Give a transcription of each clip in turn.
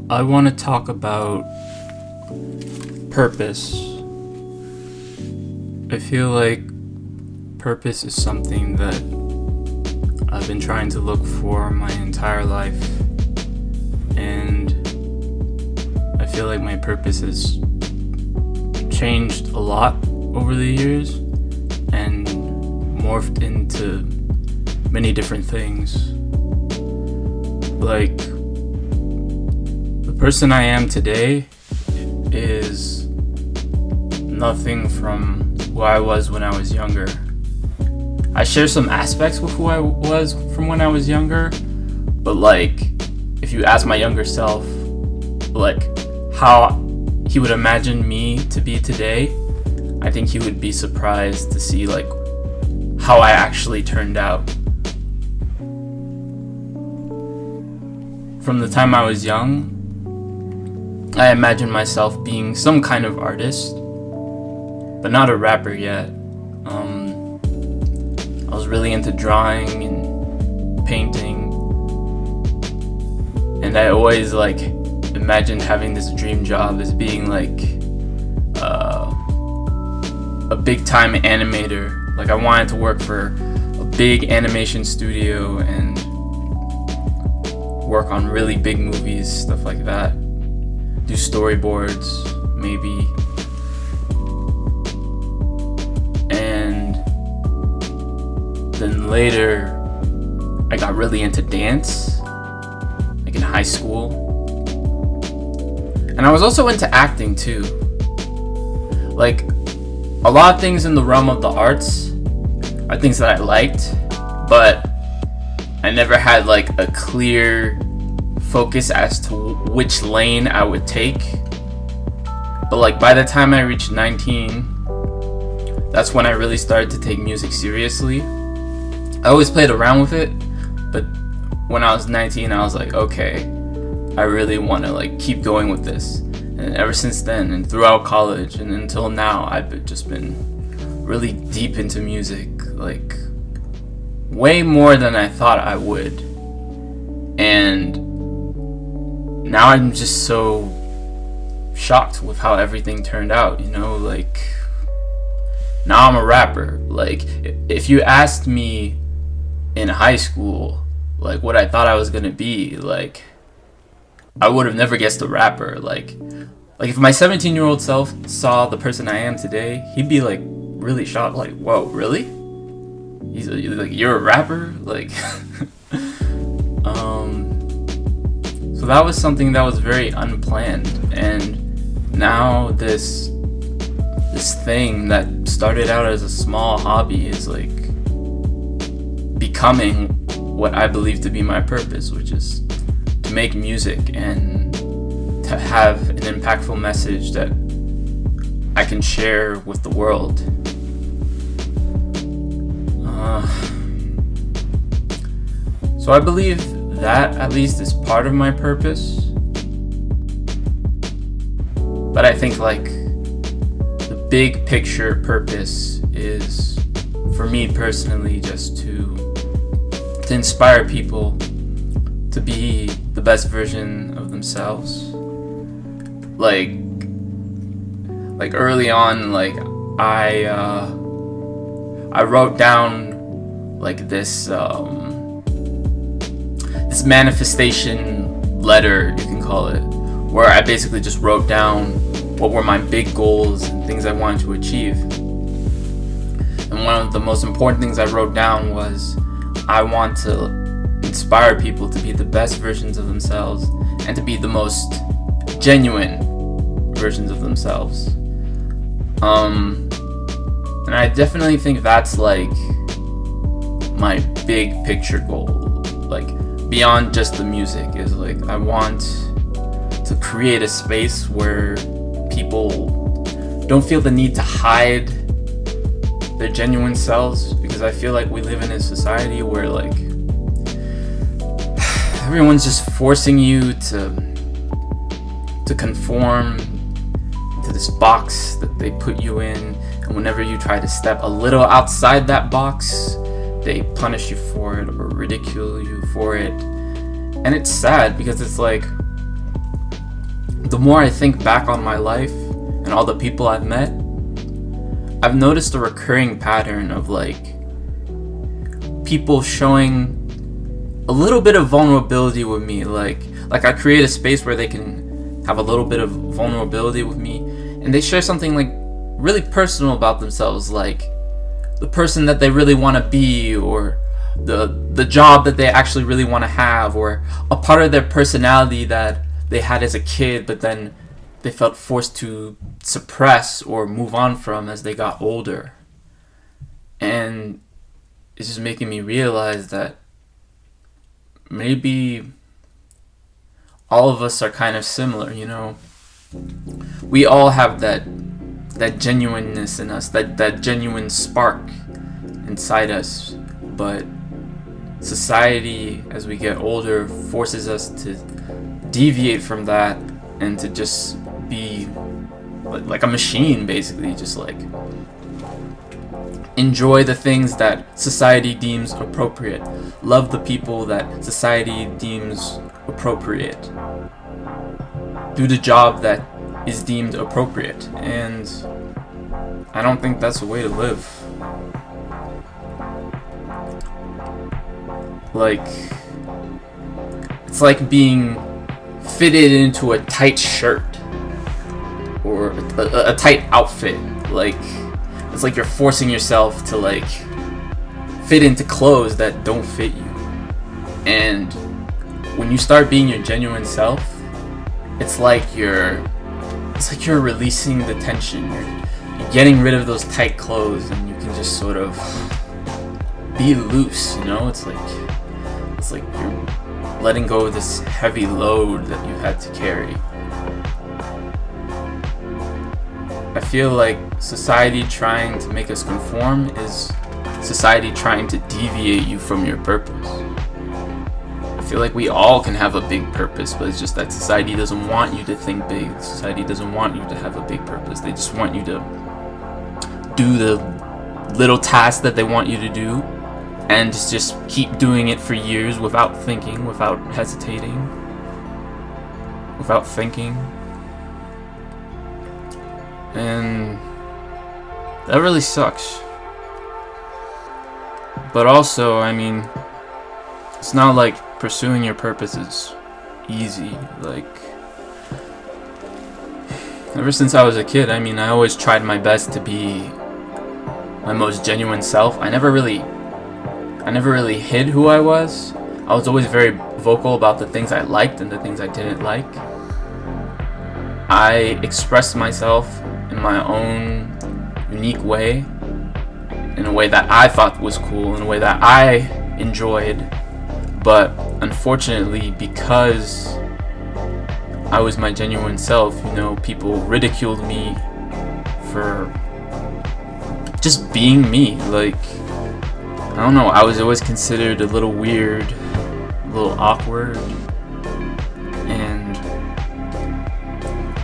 I want to talk about purpose. I feel like purpose is something that I've been trying to look for my entire life, and I feel like my purpose has changed a lot over the years and morphed into many different things. Like, the person I am today is nothing from who I was when I was younger. I share some aspects with who I was from when I was younger, but like, if you ask my younger self, like, how he would imagine me to be today, I think he would be surprised to see like how I actually turned out. From the time I was young, I imagined myself being some kind of artist, but not a rapper yet. I was really into drawing and painting, and I always like imagined having this dream job as being like a big time animator. Like, I wanted to work for a big animation studio and work on really big movies, stuff like that. Do storyboards, maybe. And then later, I got really into dance, like in high school. And I was also into acting too. Like, a lot of things in the realm of the arts are things that I liked, but I never had like a clear focus as to which lane I would take. But like, by the time I reached 19, that's when I really started to take music seriously. I always played around with it, but when I was 19, I was like, okay, I really want to like keep going with this. And ever since then, and throughout college and until now, I've just been really deep into music, like way more than I thought I would. And now I'm just so shocked with how everything turned out, you know? Like, now I'm a rapper. Like, if you asked me in high school, like, what I thought I was gonna be, like, I would have never guessed a rapper. Like if my 17-year-old self saw the person I am today, he'd be like really shocked, like, whoa, really? He's like, you're a rapper? Like, so that was something that was very unplanned. And now this thing that started out as a small hobby is like becoming what I believe to be my purpose, which is to make music and to have an impactful message that I can share with the world. So I believe that at least is part of my purpose. But I think like the big picture purpose is, for me personally, just to inspire people to be the best version of themselves. Like early on, like I wrote down like this this manifestation letter, you can call it, where I basically just wrote down what were my big goals and things I wanted to achieve. And one of the most important things I wrote down was, I want to inspire people to be the best versions of themselves and to be the most genuine versions of themselves. And I definitely think that's like my big picture goal, like beyond just the music, is like I want to create a space where people don't feel the need to hide their genuine selves, because I feel like we live in a society where like everyone's just forcing you to conform to this box that they put you in, and whenever you try to step a little outside that box, they punish you for it or ridicule you for it. And it's sad because it's like, the more I think back on my life and all the people I've met, I've noticed a recurring pattern of like people showing a little bit of vulnerability with me. Like I create a space where they can have a little bit of vulnerability with me, and they share something like really personal about themselves, like the person that they really want to be, or the job that they actually really want to have, or a part of their personality that they had as a kid but then they felt forced to suppress or move on from as they got older. And it's just making me realize that maybe all of us are kind of similar, you know. We all have that genuineness in us, that genuine spark inside us, but society, as we get older, forces us to deviate from that and to just be like a machine, basically, just like enjoy the things that society deems appropriate, love the people that society deems appropriate, do the job that is deemed appropriate. And I don't think that's a way to live. Like, it's like being fitted into a tight shirt or a tight outfit. Like, it's like you're forcing yourself to like fit into clothes that don't fit you. And when you start being your genuine self, it's like you're releasing the tension. You're getting rid of those tight clothes, and you can just sort of be loose, you know? It's like you're letting go of this heavy load that you had to carry. I feel like society trying to make us conform is society trying to deviate you from your purpose. I feel like we all can have a big purpose, but it's just that society doesn't want you to think big. Society doesn't want you to have a big purpose. They just want you to do the little tasks that they want you to do, and just keep doing it for years without thinking, without hesitating, without thinking. And that really sucks. But also, I mean, it's not like pursuing your purpose is easy. Like, ever since I was a kid, I mean, I always tried my best to be my most genuine self. I never really hid who I was. I was always very vocal about the things I liked and the things I didn't like. I expressed myself in my own unique way, in a way that I thought was cool, in a way that I enjoyed. But unfortunately, because I was my genuine self, you know, people ridiculed me for just being me. Like, I don't know, I was always considered a little weird, a little awkward. And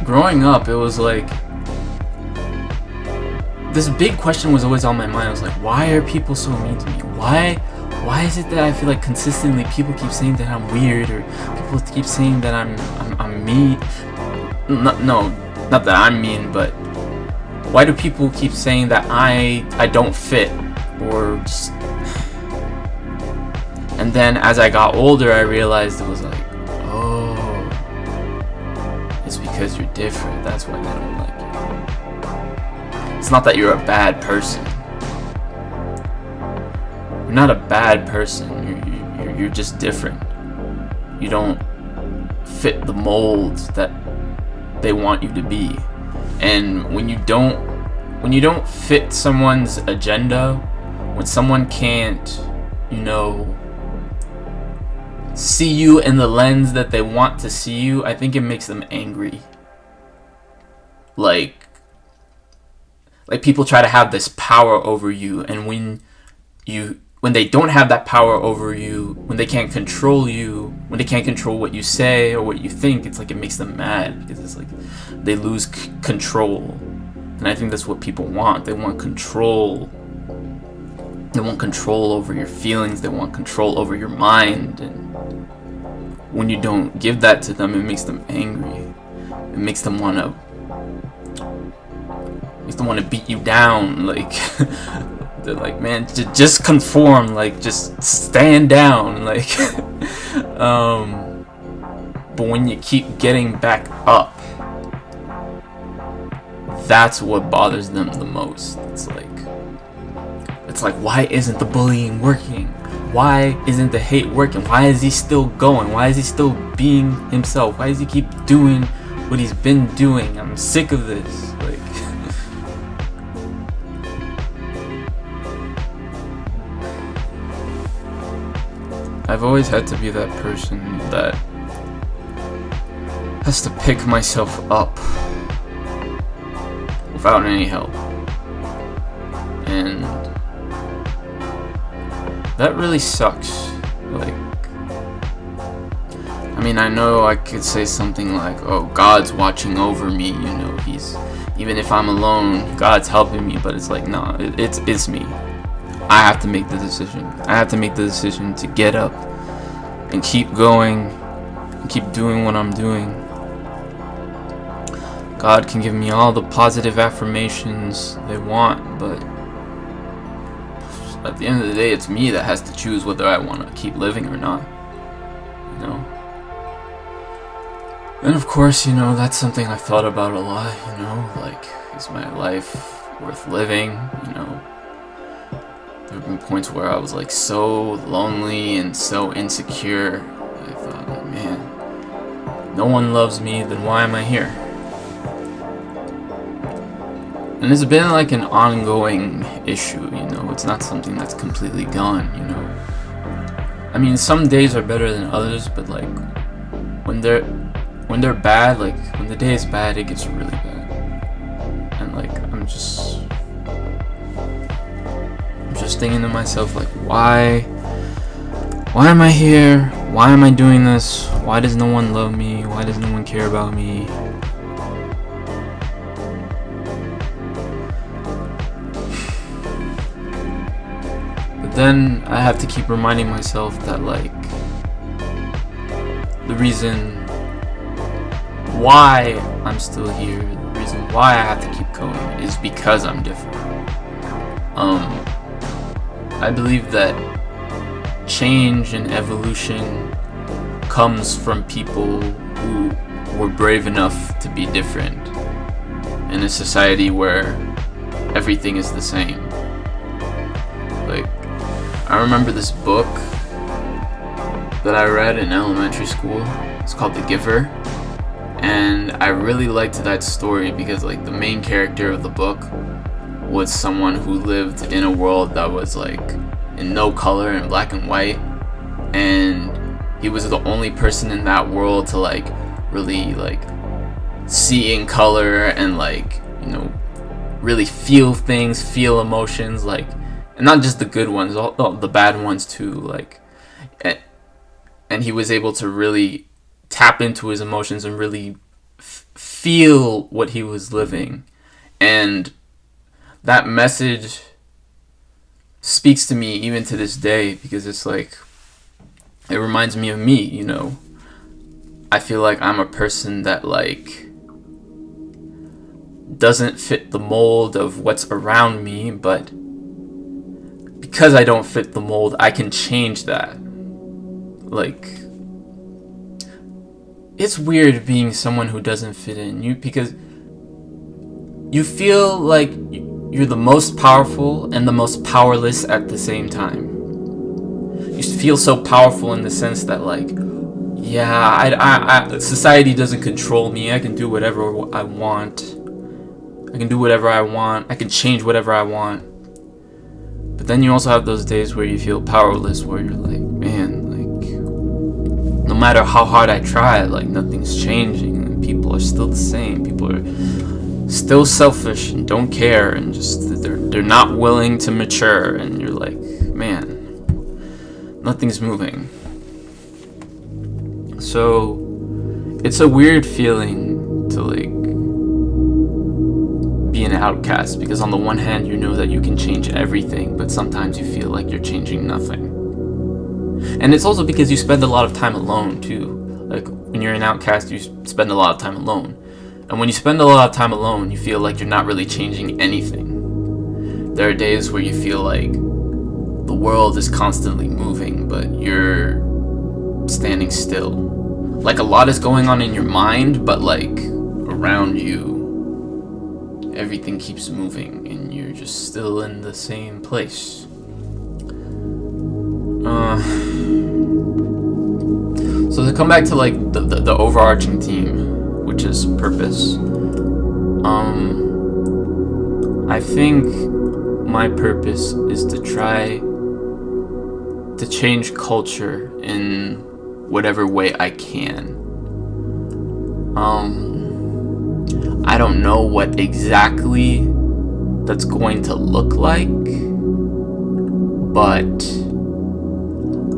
growing up, it was like, this big question was always on my mind. I was like, why are people so mean to me? Why is it that I feel like consistently people keep saying that I'm weird, or people keep saying that I'm mean? No, not that I'm mean, but why do people keep saying that I don't fit, or just... And then as I got older, I realized it was like, oh, it's because you're different. That's why they don't like you. It's not that you're a bad person. You're not a bad person. You're just different. You don't fit the mold that they want you to be. And when you don't fit someone's agenda, when someone can't, you know, see you in the lens that they want to see you, I think it makes them angry. Like people try to have this power over you, and when they don't have that power over you, when they can't control you, when they can't control what you say or what you think, it's like it makes them mad, because it's like they lose control. And I think that's what people want. They want control. They want control over your feelings. They want control over your mind. And when you don't give that to them, it makes them angry. It makes them want to beat you down. Like they're like, man, just conform, like just stand down, like but when you keep getting back up, that's what bothers them the most. It's like, why isn't the bullying working? Why isn't the hate working? Why is he still going? Why is he still being himself? Why does he keep doing what he's been doing? I'm sick of this. Like, I've always had to be that person that has to pick myself up without any help. And that really sucks. Like, I mean, I know I could say something like, oh, God's watching over me, you know, he's, even if I'm alone, God's helping me, but it's like, no, it's me. I have to make the decision. I have to make the decision to get up and keep going and keep doing what I'm doing. God can give me all the positive affirmations they want, but at the end of the day, it's me that has to choose whether I want to keep living or not, you know? And of course, you know, that's something I've thought about a lot, you know, like, is my life worth living, you know? There have been points where I was like so lonely and so insecure. I thought, like, man, no one loves me, then why am I here? And it's been like an ongoing issue, you know, it's not something that's completely gone, you know. I mean, some days are better than others, but like, when they're bad, like, when the day is bad, it gets really bad. And like, I'm just thinking to myself, like, why am I here? Why am I doing this? Why does no one love me? Why does no one care about me? Then I have to keep reminding myself that, like, the reason why I'm still here, the reason why I have to keep going is because I'm different. I believe that change and evolution comes from people who were brave enough to be different in a society where everything is the same. Like, I remember this book that I read in elementary school. It's called The Giver. And I really liked that story because, like, the main character of the book was someone who lived in a world that was, like, in no color and black and white. And he was the only person in that world to, like, really, like, see in color and, like, you know, really feel things, feel emotions, like, and not just the good ones, all the bad ones too, like, and he was able to really tap into his emotions and really feel what he was living. And that message speaks to me even to this day, because it's like, it reminds me of me, you know. I feel like I'm a person that, like, doesn't fit the mold of what's around me, but because I don't fit the mold, I can change that. Like, it's weird being someone who doesn't fit in, because you feel like you're the most powerful and the most powerless at the same time. You feel so powerful in the sense that, like, yeah, society doesn't control me. I can do whatever I want. I can do whatever I want. I can change whatever I want. But then you also have those days where you feel powerless, where you're like, man, like, no matter how hard I try, like, nothing's changing. And people are still the same. People are still selfish and don't care, and just they're not willing to mature. And you're like, man, nothing's moving. So it's a weird feeling to, like, be an outcast, because on the one hand you know that you can change everything, but sometimes you feel like you're changing nothing. And it's also because you spend a lot of time alone too. Like, when you're an outcast, you spend a lot of time alone. And when you spend a lot of time alone, you feel like you're not really changing anything. There are days where you feel like the world is constantly moving, but you're standing still. Like, a lot is going on in your mind, but like around you, everything keeps moving and you're just still in the same place. So to come back to like the overarching theme, which is purpose, I think my purpose is to try to change culture in whatever way I can. I don't know what exactly that's going to look like, but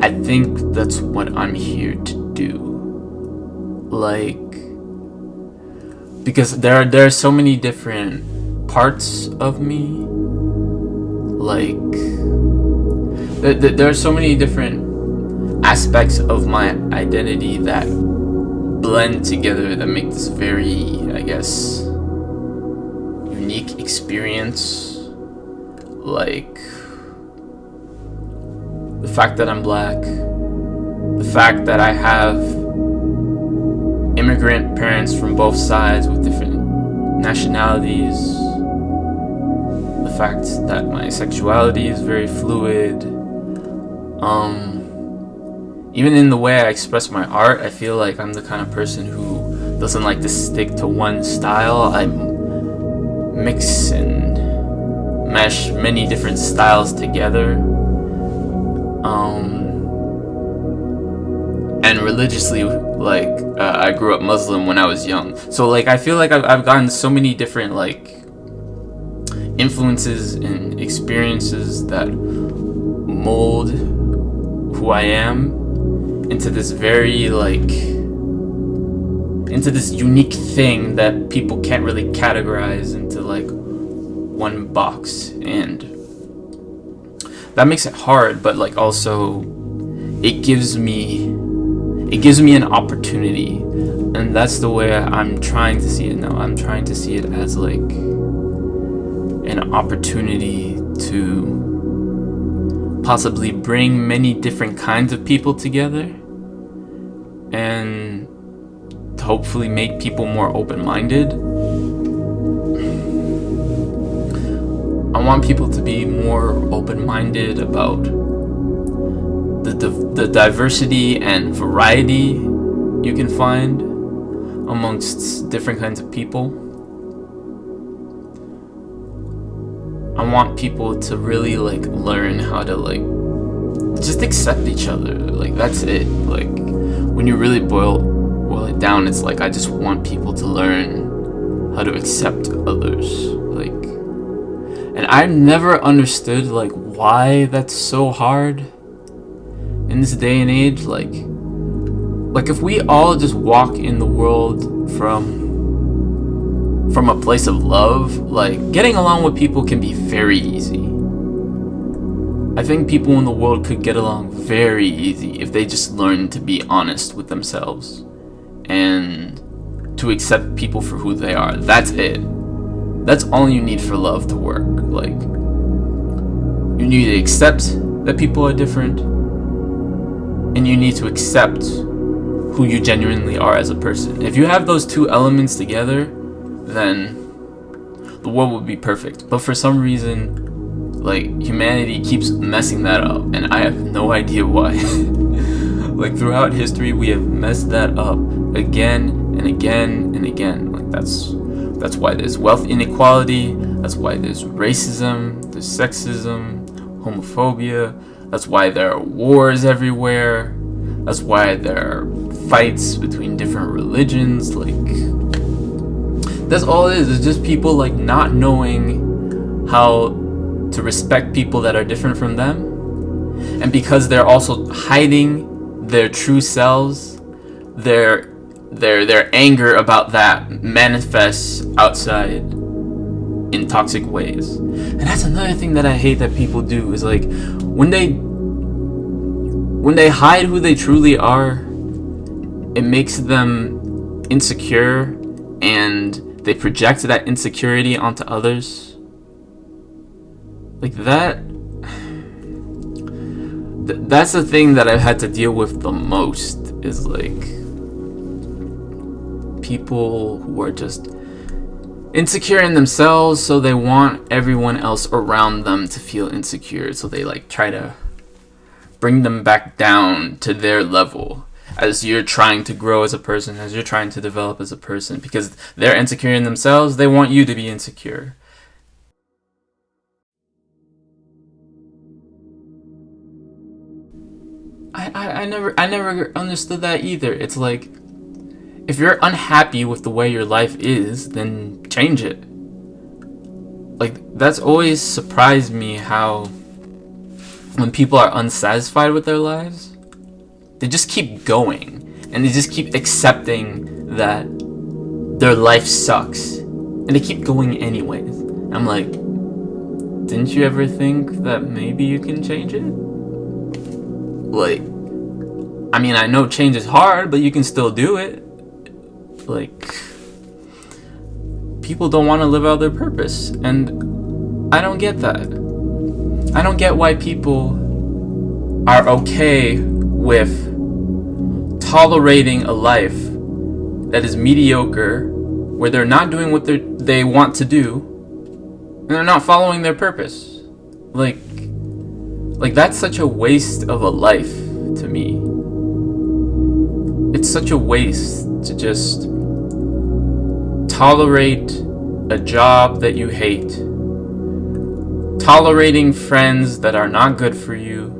I think that's what I'm here to do. Like, because there are so many different parts of me. Like, there are so many different aspects of my identity that blend together that make this very, I guess, unique experience. Like, the fact that I'm black, the fact that I have immigrant parents from both sides with different nationalities, the fact that my sexuality is very fluid. Even in the way I express my art, I feel like I'm the kind of person who doesn't like to stick to one style. I mix and mesh many different styles together. And religiously, like, I grew up Muslim when I was young. So, like, I feel like I've gotten so many different, like, influences and experiences that mold who I am into this very, like, into this unique thing that people can't really categorize into, like, one box. And that makes it hard, but, like, also it gives me an opportunity. And that's the way I'm trying to see it now. I'm trying to see it as, like, an opportunity to possibly bring many different kinds of people together and to hopefully make people more open-minded. I want people to be more open-minded about the diversity and variety you can find amongst different kinds of people. I want people to really, like, learn how to, like, just accept each other. Like, that's it. Like, when you really boil it down, it's like, I just want people to learn how to accept others. Like, and I've never understood, like, why that's so hard in this day and age. Like if we all just walk in the world from a place of love, like, getting along with people can be very easy. I think people in the world could get along very easy if they just learn to be honest with themselves and to accept people for who they are. That's it. That's all you need for love to work. Like, you need to accept that people are different, and you need to accept who you genuinely are as a person. If you have those two elements together, then the world would be perfect. But for some reason, like, humanity keeps messing that up, and I have no idea why. Like, throughout history, we have messed that up again and again and again. Like, that's why there's wealth inequality. That's why there's racism, there's sexism, homophobia. That's why there are wars everywhere. That's why there are fights between different religions. Like, that's all it is. It's just people, like, not knowing how to respect people that are different from them. And because they're also hiding their true selves, their anger about that manifests outside in toxic ways. And that's another thing that I hate that people do, is, like, when they hide who they truly are it makes them insecure, and they project that insecurity onto others. Like that's the thing that I've had to deal with the most, is like people who are just insecure in themselves, so they want everyone else around them to feel insecure, so they like try to bring them back down to their level as you're trying to grow as a person, as you're trying to develop as a person, because they're insecure in themselves. They want you to be insecure. I never understood that either. It's like, if you're unhappy with the way your life is, then change it. Like, that's always surprised me, how when people are unsatisfied with their lives, they just keep going, and they just keep accepting that their life sucks, and they keep going anyways. I'm like, didn't you ever think that maybe you can change it? Like, I mean, I know change is hard, but you can still do it. Like, people don't want to live out their purpose, and I don't get that. I don't get why people are okay with tolerating a life that is mediocre, where they're not doing what they want to do, and they're not following their purpose. Like that's such a waste of a life to me. It's such a waste to just tolerate a job that you hate, tolerating friends that are not good for you,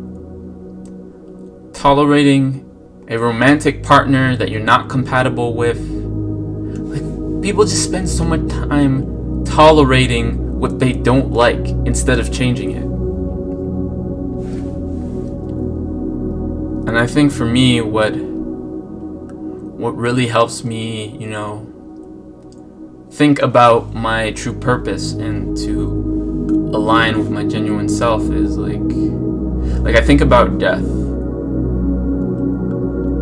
tolerating a romantic partner that you're not compatible with. Like, people just spend so much time tolerating what they don't like instead of changing it. And I think for me, what really helps me, think about my true purpose and to align with my genuine self is like I think about death.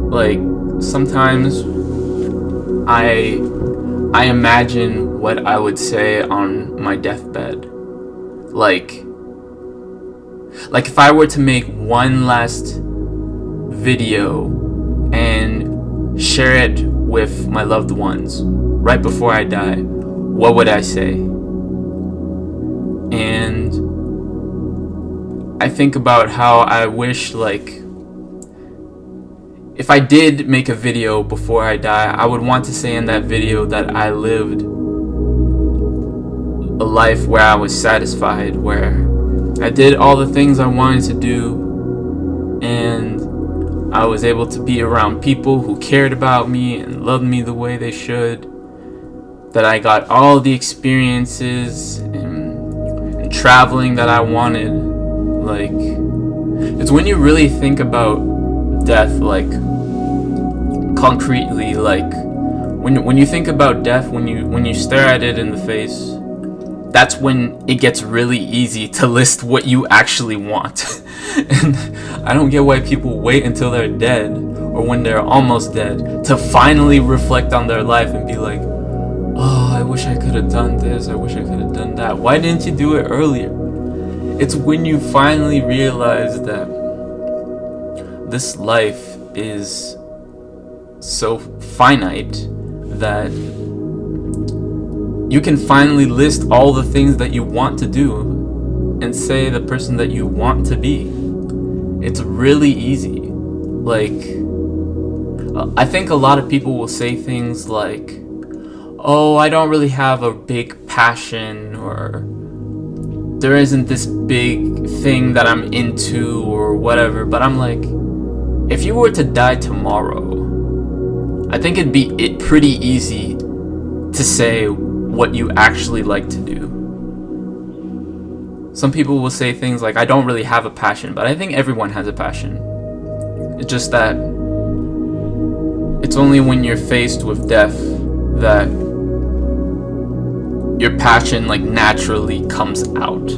Like, sometimes I imagine what I would say on my deathbed. Like if I were to make one last video and share it with my loved ones right before I die, what would I say? And I think about how I wish, if I did make a video before I die, I would want to say in that video that I lived a life where I was satisfied, where I did all the things I wanted to do, and I was able to be around people who cared about me and loved me the way they should, that I got all the experiences and traveling that I wanted. It's when you really think about death, concretely, when you think about death, when you stare at it in the face, that's when it gets really easy to list what you actually want. And I don't get why people wait until they're dead, or when they're almost dead, to finally reflect on their life and be like, oh, I wish I could have done this, I wish I could have done that. Why didn't you do it earlier? It's when you finally realize that this life is so finite that you can finally list all the things that you want to do and say the person that you want to be. It's really easy. I think a lot of people will say things like, oh, I don't really have a big passion, or there isn't this big thing that I'm into, or whatever. But I'm like, if you were to die tomorrow, I think it'd be pretty easy to say what you actually like to do. Some people will say things like, I don't really have a passion, but I think everyone has a passion. It's just that it's only when you're faced with death that your passion naturally comes out.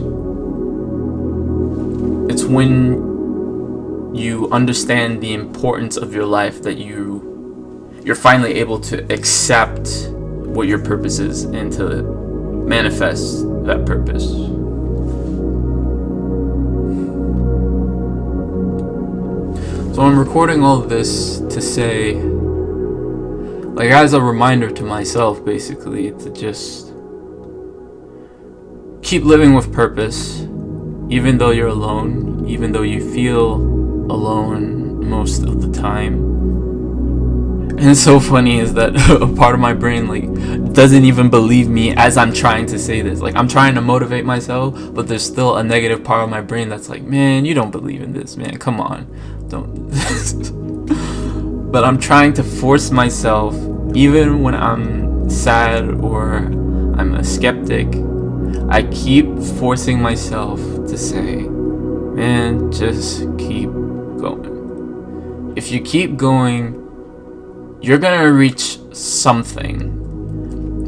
It's when you understand the importance of your life that you you're finally able to accept what your purpose is and to manifest that purpose. So I'm recording all of this to say, like, as a reminder to myself, basically, to just keep living with purpose, even though you're alone, even though you feel alone most of the time. And it's so funny is that a part of my brain, like, doesn't even believe me as I'm trying to say this. Like, I'm trying to motivate myself, but there's still a negative part of my brain that's like, man, you don't believe in this, man. Come on. Don't. But I'm trying to force myself, even when I'm sad or I'm a skeptic, I keep forcing myself to say, man, just keep going. If you keep going, you're gonna reach something.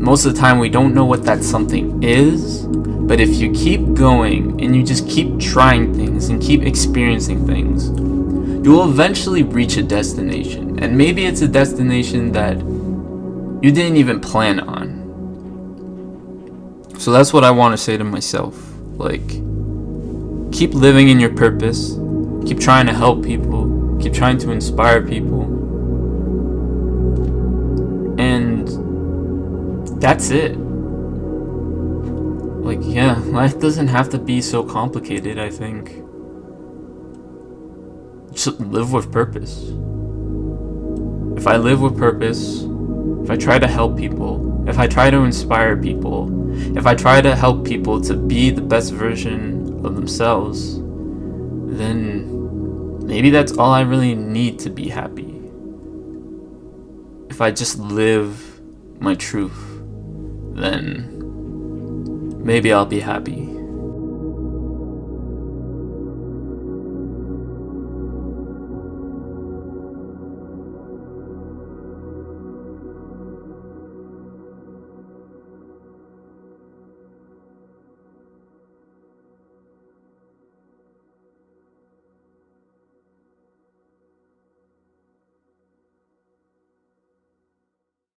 Most of the time we don't know what that something is, but if you keep going and you just keep trying things and keep experiencing things, you will eventually reach a destination. And maybe it's a destination that you didn't even plan on. So that's what I want to say to myself. Like, keep living in your purpose. Keep trying to help people. Keep trying to inspire people. And that's it. Like, yeah, life doesn't have to be so complicated, I think. Just live with purpose. If I live with purpose, if I try to help people, if I try to inspire people, if I try to help people to be the best version of themselves, then maybe that's all I really need to be happy. If I just live my truth, then maybe I'll be happy.